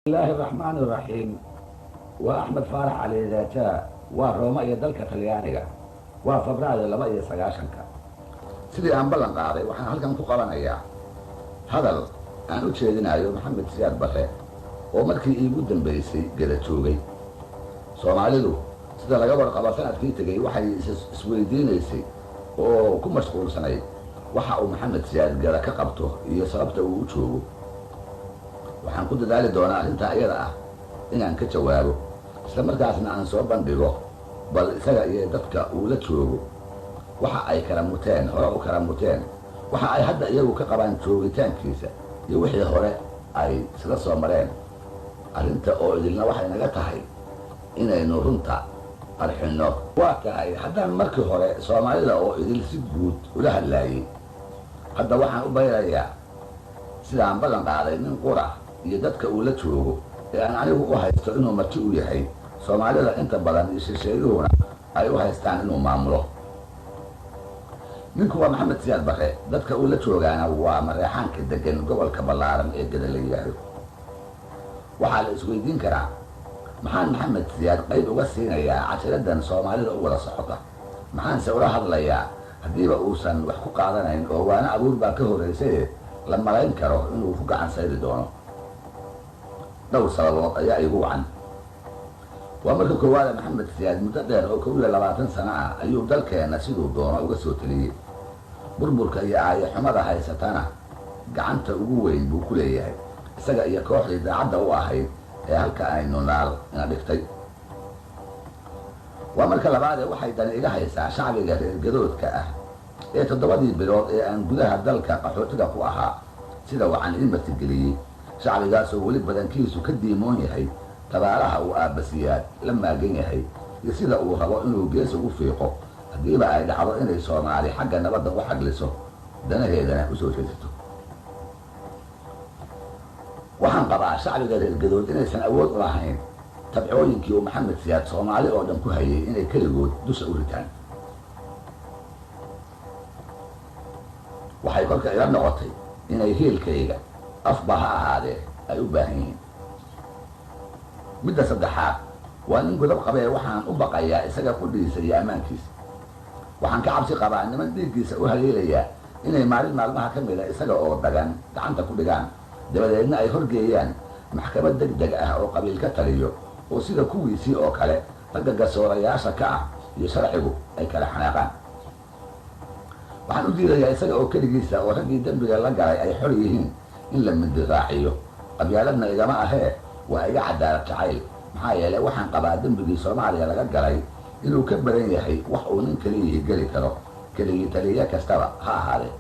الله الرحمن الرحيم وأحمد فارح علي ذاتا وروما يدلك طليانيga waa Febraayo 29ka sidii aan ballan qaaday waxaan halkan ku qabanayaa hadal aan u jeedinayo Maxamed Siyaad Barre oo markii iigu dambeysay gala joogay Soomaalidu sida laga warqabo sanadkii tagay waxay isweydiinaysay oo ku mashquulsanayd waxa uu Maxamed Siyaad gala ka qabto iyo sababta uu u joogo waxaan ku dadaali doonaa arrinta iyada ah inaan ka jawaabo isla markaasna aan soo bandhigo bal isaga iyo dadka uu la joogo waxa ay kala muteen hore u kala muteen waxa ay hadda iyagu ka qabaan joogitaankiisa iyo wixii hore ay isla soo mareen arrinta oo idilna waxay naga tahay inaynu runta arxinno waa tahay haddaan markii hore Soomaalida oo idil si guud ula hadlaayay hadda waxaan u bayrayaa sidaan ballan qaaday nin qura iyo dadka uu la joogo ee aan anigu u haysto inuu marti u yahay Soomaalida inta badan iyo shisheeyadoona ay u haystaan inuu maamulo ninku waa Maxamed Siyaad Barre dadka uu la joogaana waa mareexaanka degan gobolka Ballaaran ee Gadaleeyahay waxaa la isweydiin karaa maxaan Maxamed Siyaad qayb uga siinayaa cashiradan Soomaalida u wada socota maxaanse ula hadlayaa haddiiba uusan wax ku qaadanayn oo waana abuur baa ka horeysay la malayn karo inuu ku gacan sayri doono dhowr sababood ayaa igu wacan waa marka koowaad Maxamed Siyaad muddo dheer oo 20 sano ah ayuu dalkeena siduu doono uga soo taliyay burburka iyo xumada haysatana gacanta ugu weyn buu ku leeyahay isaga iyo kooxdii daacadda u ahayd ee halka aynu naal ina dhigtay waa marka labaad waxay dan iga haysaa shacbiga reer gadoodka ah ee 7 bilood ee aan gudaha dalka qaxootiga ku ahaa sida wacan in martigeliyey shacbigaasoo weli badankiisu ka diimoon yahay tabaalaha uu Aabasiyaad la maagan yahay iyo sida uu rabo inuu gees ugu fiiqo haddiiba ay dhacdo inay Soomaali xagga nabadda u xagliso danaheedana u soo jeesato waxaan qabaa shacbiga reer gadood inaysan awood u lahayn tabcooyinkii uu Maxamed Siyaad Soomaali oo dhan ku hayay inay keligood dusha u ritaan waxay kolka ila noqotay inay hiilkayga afba ha ahaadee ay u baahan yihiin midda saddexaad waa nin godab qabee waxaan u baqayaa isaga qudhiisa iyo ammaankiisa waxaan ka cabsi qabaa niman dhiiggiisa u haleelayaa inay maalin maalmaha ka mida isaga oo dagan gacanta ku dhigaan dabadeedna ay horgeeyaan maxkamad degdeg ah oo qabiil ka taliyo oo sida kuwiisii oo kale ragga garsoorayaasha ka ah iyo sharcigu ay kala xanaaqaan waxaan u diidayaa isaga oo keligiisa oo raggii dembiga la galay ay xor yihiin in la mindi raaciyo qabyaaladna igama ahee waa iga cadaalad jacayl maxaa yeelay waxaan qabaa dembigii Soomaaliya laga galay inuu ka badan yahay wax uu nin keliya geli karo keligii taliye kastaba ha ahaadee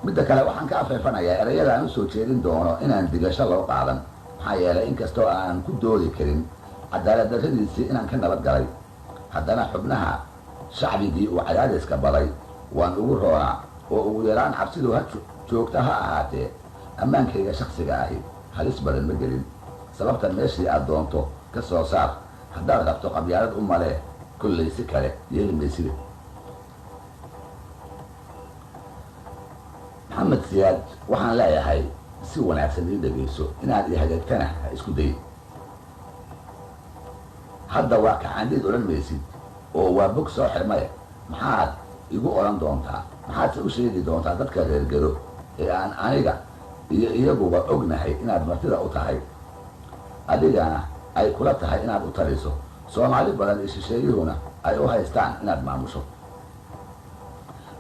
midda kale waxaan ka afeefanayaa erayada aan u soo jeedin doono inaan digasho loo qaadan maxaa yeelay inkastoo aan ku doodi karin cadaalad darradiisii inaan ka nabad galay haddana xubnaha shacbigii uu cadaadiska baday waan ugu roonaa oo ugu yaraan cabsidu ha joogta ha ahaatee ammaankayga shakhsiga ahi halis badan ma gelin sababtan meeshii aad doonto ka soo saar haddaad rabto qabyaalad u malee kollay si kale yeeli mayside Maxamed Siyaad waxaan leeyahay si wanaagsan ii dhegayso inaad ii hagaagtana ha isku day hadda waa kacaandiid odhan maysid oo waa bog soo xirmaya maxaad igu odhan doontaa maxaadse u sheegi doontaa dadka reer gado ee aan aniga iyo iyaguba ognahay inaad martida u tahay adigana ay kula tahay inaad u taliso Soomaali badan iyo shisheeyuhuna ay u haystaan inaad maamusho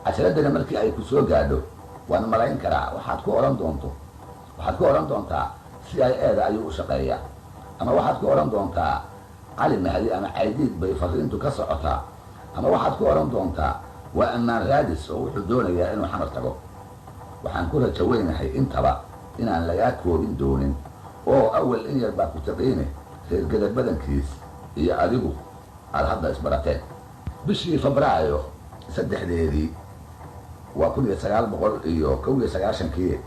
casharadana markii ay ku soo gaadho waan malayn karaa waxaad ku odhan doontaa si ay eeda ayuu u shaqeeyaa ama waxaad ku odhan doontaa cali mahdi ama caydiid bay fariintu ka socotaa ama waxaad ku odhan doontaa waa ammaan raadis oo wuxuu doonayaa inuu xamar tago waxaan ku rajo weynahay intaba inaan lagaa koobin doonin oo awal in yar baa ku taqiine reergada badankiis iyo adigu aad hadda isbarateen bishii Febraayo 3deedii waa 1991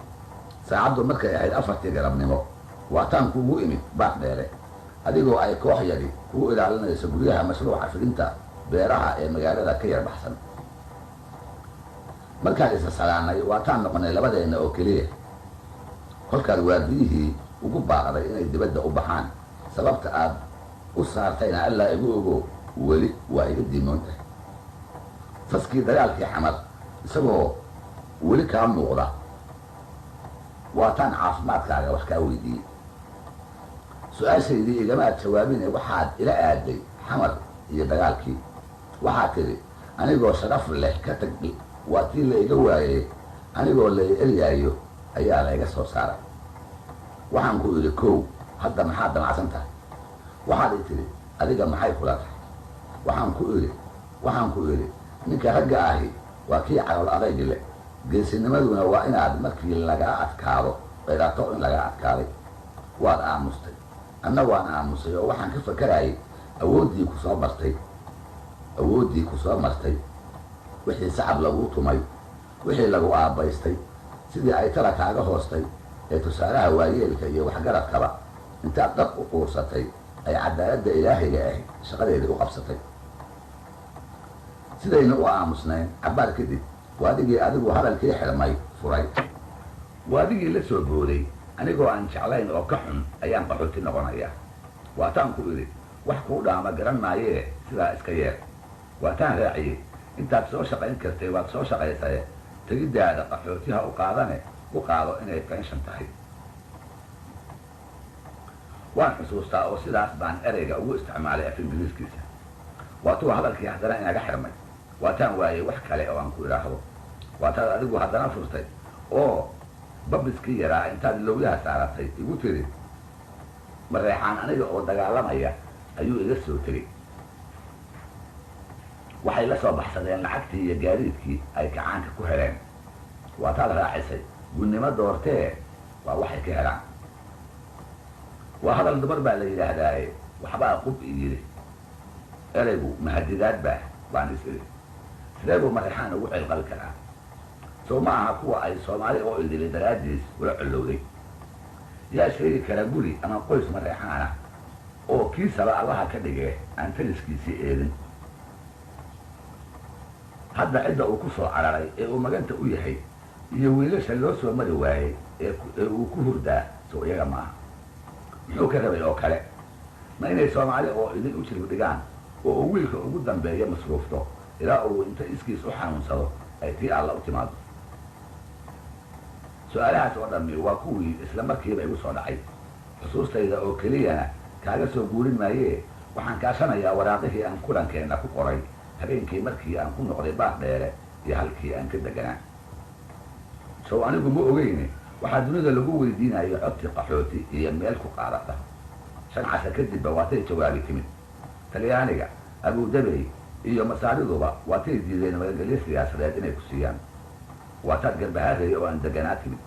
saacaddu markay ahayd 4 galabnimo waataan kuugu imid baaq dheere adigoo ay koox yari kugu ilaalinayso guryaha mashruuca fidinta beeraha ee magaalada ka yar baxsan markaan isa salaanay waataan noqonay labadeenna oo keliya kolkaad waardiyihii ugu baaqday inay dibadda u baxaan sababta aad u saartayna allaa igu ogo weli waa iga diimoon tahay faskii dagaalkii xamar isagoo weli kaa muuqda waataan caafimaadkaaga wax kaa weydiiyey su-aashaydii igamaad jawaabine waxaad ila aaday xamar iyo dagaalkii waxaad tidhi anigoo sharaf leh ka tag waa tii la iga waayey anigoo la eryaayo ayaa la iga soo saaray waxaan ku idhi kow hadda maxaad damacsan tahay waxaad i tidhi adiga maxay kula tahay waxaan ku idhi ninka ragga ahi waa kii calool adaygi leh geesinimaduna waa inaad markii lagaa adkaado qirato in lagaa adkaaday waad aamustay anna waan aamusay oo waxaan ka fakarayay awooddii ku soo martay wixii sacab laguu tumay wixii lagu aabbaystay sidii ay tala kaaga hoostay ee tusaalaha waayeelka iyo waxgaradkaba intaad dhab u quursatay ay cadaaladda ilaahayga ahi shaqadeedii u qabsatay sidayna u aamusnayn cabbaar kadib waadigii adigu hadalkii xirmay furay waadigii la soo booday anigoo aan jeclayn oo ka xun ayaan qaxooti noqonaya waataan ku idhi wax kuu dhaama garan maayee sidaa iska yeer waataan raaciyey intaad soo shaqayn kartay waad soo shaqaysaye tegiddaada qaxootiha u qaado inay fenshan tahay waan xusuustaa oo sidaas baan ereyga ugu isticmaalay af ingiriiskiisa waatuu hadalkii haddana inaga xirmay waataan waayey wax kale oo aan ku idhaahdo waataad adigu haddana furtay oo babiskii yaraa intaad lowyaha saaratay igu tiri mareexaan aniga oo dagaalamaya ayuu iga soo tegey waxay la soo baxsadeen lacagtii iyo gaadiidkii ay kacaanka ku heleen waataad raacisay gunnimo doortee waa waxay ka helaan waa hadal dumar baa la yidhaahdaaye waxbaa qub i yidhi eraygu mahadidaad baan is idhi sidee buu mareexaan ugu ceelqali karaa soo ma aha kuwa ay soomaali oo idili daraaddiis ula collowday yaa sheegi kara guri ama qoys mareexaana oo kiisaba allaha ka dhigee aan taliskiisii eedin hadda cidda uu ku soo cararay ee uu maganta u yahay iyo wiilasha loo soo mari waayey ee uu ku hurdaa soo iyaga maaha muxuu ka rabay oo kale ma inay soomaali oo idin u jirib dhigaan oo uu wiilka ugu dambeeya masruufto ilaa uu inta iskiis u xanuunsado ay tii alla u timaado su-aalahaas oo dhammi waa kuwii isla markiiba igu soo dhacay xusuustayda oo keliyana kaaga soo guurin maayee waxaan kaashanayaa waraaqihii aan kulankeenna ku qoray habeenkii markii aan ku noqday baar dheere iyo halkii aan ka deganaa sow anigu ma ogeyne waxaa dunida lagu weydiinayo codti qaxooti iyo meel ku qaadata 5 casha kadibba waatay jawaabi timid talyaaniga abudabey iyo masaariduba waatay diideen magagelyo siyaasadeed inay ku siiyaan waataad garbahaarey oo aan deganaa timid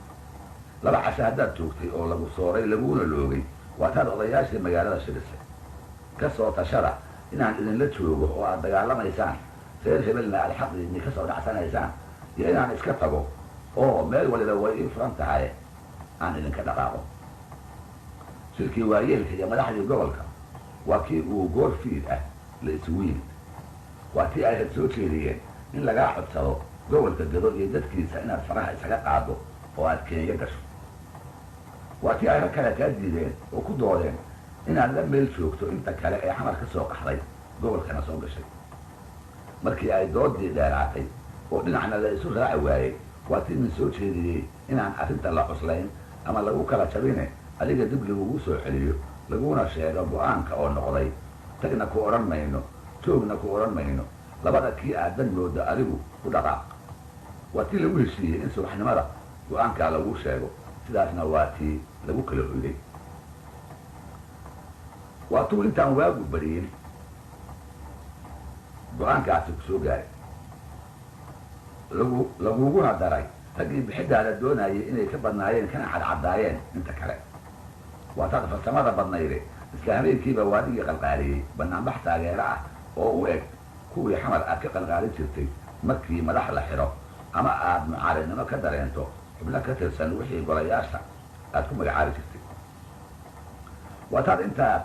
2 casha haddaad joogtay oo lagu sooray laguna loogay waataad odayaashii magaalada shirisay ka soo tashada inaan idinla joogo oo aad dagaalamaysaan reer hebelna aad xaqiidni ka soo dhacsanaysaan iyo inaan iska tago oo meel waliba way ii furan tahay aan idinka dhaqaaqo shirkii waayeelka iyo madaxdii gobolka waa kii uu goor fiid ah la isugu yimid waa tii ay had soo jeediyeen in lagaa codsado gobolka gado iyo dadkiisa inaad faraha isaga qaado oo aad Kenya gasho waa tii ay kale kaa diideen oo ku doodeen inaad la meel joogto inta kale ee xamar ka soo qaxday gobolkana soo gashay markii ay doodii dheeraatay oo dhinacna la isu raaci waayey waa tii min soo jeediyey inaan arrinta la cuslayn ama lagu kala jabine adiga dib lagugu soo celiyo laguna sheego go-aanka oo noqday tagna ku odhan mayno joogna ku odhan mayno labada kii aad dan moodo adigu ku dhaqaaq waa tii lagu heshiiyey in subaxnimada go-aankaa lagu sheego sidaasna waa tii lagu kala hoyday waa tuu intaan waagu bariyin go-aankaasi ku soo gaaray laguguna daray raggii bixidaada doonayay inay ka badnaayeen kana cadcadaayeen inta kale waataad farsamada badnayde isla habeenkiiba waadigii qalqaaliyey banaanbax taageero ah oo u eg kuwii xamar aad ka qalqaalin jirtay markii madax la xidho ama aad mucaaridnimo ka dareento xubno ka tirsan wixii golayaasha aad ku magacaabi jirtay waataad intaad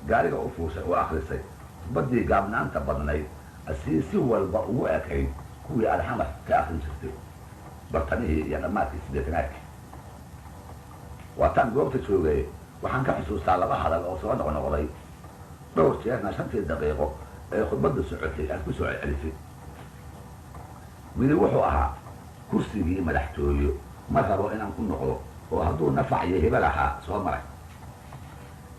gaariga u fuushay oo akhrisay khudbaddii gaabnaanta badnayd asii si walba ugu ekayd kuwii aad xamar ka akhrin jirtay bartamihii iyo dhammaadkii 80aadkii waataan goobta joogay waxaan ka xusuustaa laba hadal oo soo noqnoqday dhowr jeerna 5 daqiiqo ee khudbadda socotay aad ku soo celisay. midi wuxuu ahaa kursigii madaxtooyo ma rabo inaan ku noqdo oo hadduu nafac iyo hibo lahaa soo maray.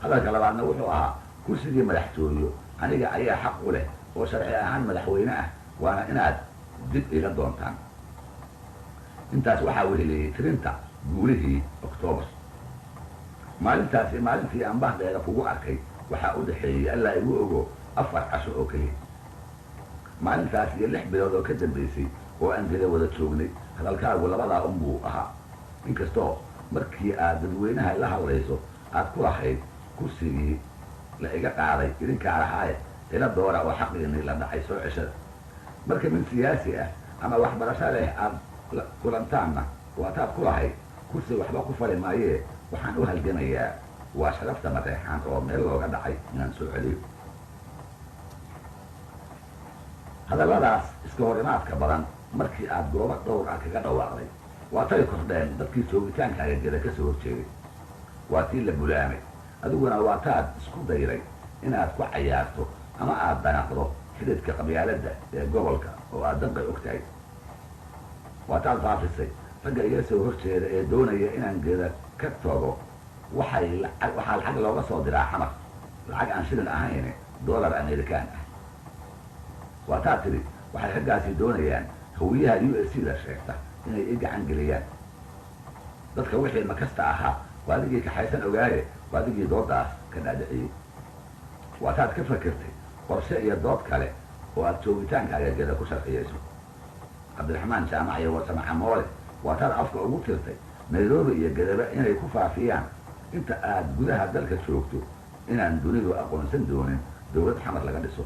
hadalka labaadna wuxuu ahaa kursigii madaxtooyo aniga ayaa xaq u leh oo sharci ahaan madaxweyne ah waana inaad dib iga doontaan. intaas waxaa weheliyey tirinta guulihii Oktoobar. maalintaasi maalintii aan bahdheeda kugu arkay waxaa u dhaxeeyey allaa igu ogo 4 casho oo keliya. maalintaas iyo 6 bilood oo ka dambaysay oo aan geda wada joognay hadalkaagu labadaa unbuu ahaa. inkastoo markii aad dadweynaha la hadlayso aad ku lahayd kursigii la iga qaaday idinkaa lahaaye ila doora oo xaqiinii la dhacay soo ceshada. marka min siyaasi ah ama waxbarasho leh aad kulantaanna waataad ku lahayd kursi waxba ku fali maayee waxaan u halgamayaa waa sharafta mareexaan oo meel looga dhacay inaan soo celiyo. hadalladaas iska hor imaadka badan markii aad goobo dhowr ah kaga dhawaaqday waa tay kordheen dadkii joogitaankaaga geda ka soo horjeeday. waa tii la bulaamay adiguna waa taad isku dayray inaad ku cayaarto ama aad danaqdo xididka qabyaaladda ee gobolka oo aad danqay og tahay. waa taad faafisay ragga iga soo horjeeda ee doonaya inaan geda ka tago waxaa lacag looga soo diraa xamar, lacag aan shilin ahayn dollar amerikaan ah. waa taad tidhi waxay raggaasi doonayaan hawiyaha USC-da sheegta inay i gacan geliyaan. dadka wixii makasta ahaa waa adigii kaxaysan ogaaye waa adigii doodaas ka dhaadhiciyey. waa taad ka fakirtay qorshe iyo dood kale oo aad joogitaankaaga geda ku sharciyeyso. cabdiraxmaan jaamac iyo warsame camoole waa taad afka ugu tirtay nairobi iyo gedaba inay ku faafiyaan inta aad gudaha dalka joogto inaan dunidu aqoonsan doonin dowlad xamar laga dhiso.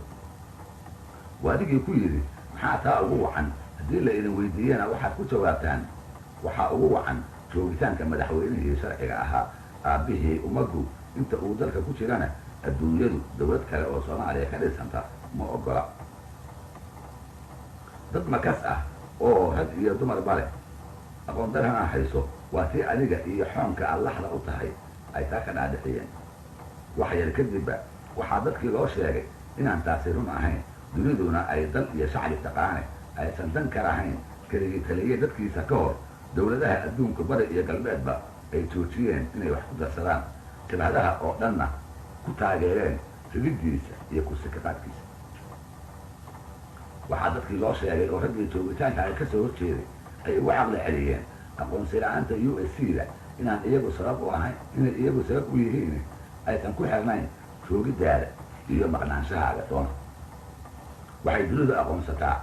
waa adigii ku yidhi maxaa taa ugu wacan haddii la idin weydiiyana waxaad ku jawaabtaan waxaa ugu wacan joogitaanka madaxweynihii sharciga ahaa aabbihii ummaddu inta uu dalka ku jirana adduunyadu dowlad kale oo Soomaaliya ka dhisanta ma ogola. dad makas ah oo rag iyo dumarba leh aqoon darana hayso waa tii adiga iyo xoonka allaxda u tahay ay taa ka dhaadhiciyeen. wax yar kadibba waxaa dadkii loo sheegay inaan taasi run ahayn, duniduna ay dal iyo shacbi taqaane aysan dan ka lahayn keligii taliye dadkiisa ka hor dowladaha adduunka bari iyo galbeedba ay joojiyeen inay wax ku darsadaan, jabhadaha oo dhanna ku taageereen rididdiisa iyo kursikaqaadkiisa. waxaa dadkii loo sheegay oo raggii joogitaanka ay ka soo horjeeday ay ugu caqli celiyeen aqoonsi la-aanta USC-da inaan iyagu sabab u ahayn inay iyagu sabab u yihiin aysan ku xirnayn joogiddaada iyo maqnaanshahaaga doona. waxay dunidu aqoonsataa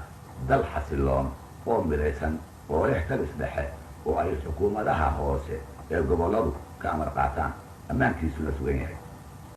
dal xasiloon oo midaysan oo leh talis dhexe oo ay xukuumadaha hoose ee gobolladu ka amar qaataan ammaankiisuna sugan yahay.